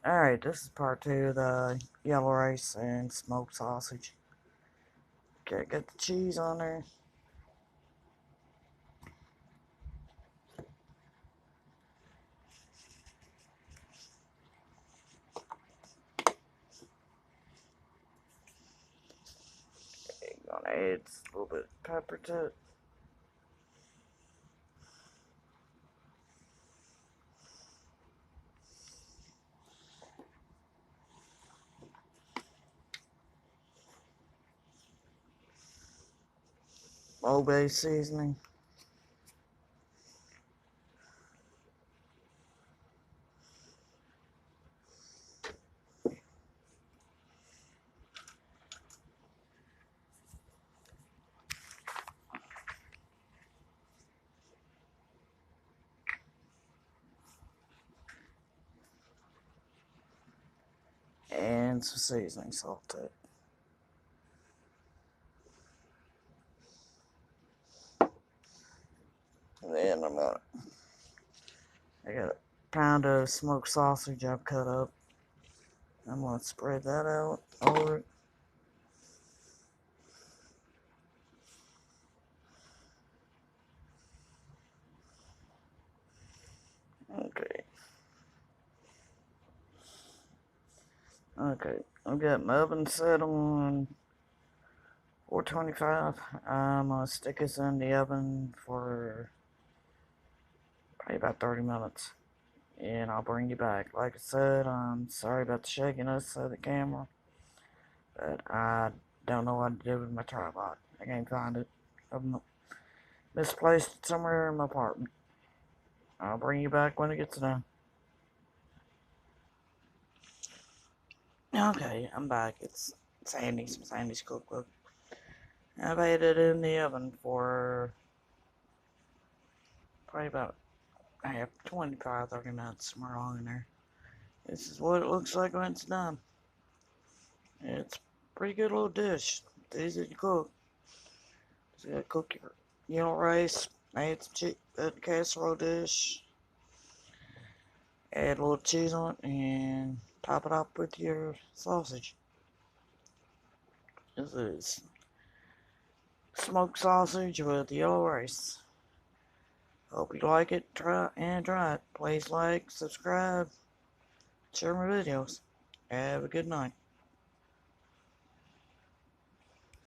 Alright, this is part 2 of the yellow rice and smoked sausage. Okay, get the cheese on there. Okay, gonna add a little bit of pepper to it. Old Bay seasoning. And some seasoning salt to it. And then I got a pound of smoked sausage I've cut up. I'm gonna spread that out over it. Okay. Okay. I've got my oven set on 425. I'm gonna stick this in the oven for probably about 30 minutes. And I'll bring you back. Like I said, I'm sorry about the shakiness of the camera, but I don't know what to do with my tripod. I can't find it. I've misplaced it somewhere in my apartment. I'll bring you back when it gets done. Okay, I'm back. It's Sandy's cookbook. I've had it in the oven for probably about 25, 30 minutes, somewhere along in there. This is what it looks like when it's done. It's a pretty good little dish. It's easy to cook. Just gotta cook your yellow rice, add some casserole dish, add a little cheese on it, and top it up with your sausage. This is smoked sausage with yellow rice. Hope you like it, try it. Please like, subscribe, share my videos. Have a good night.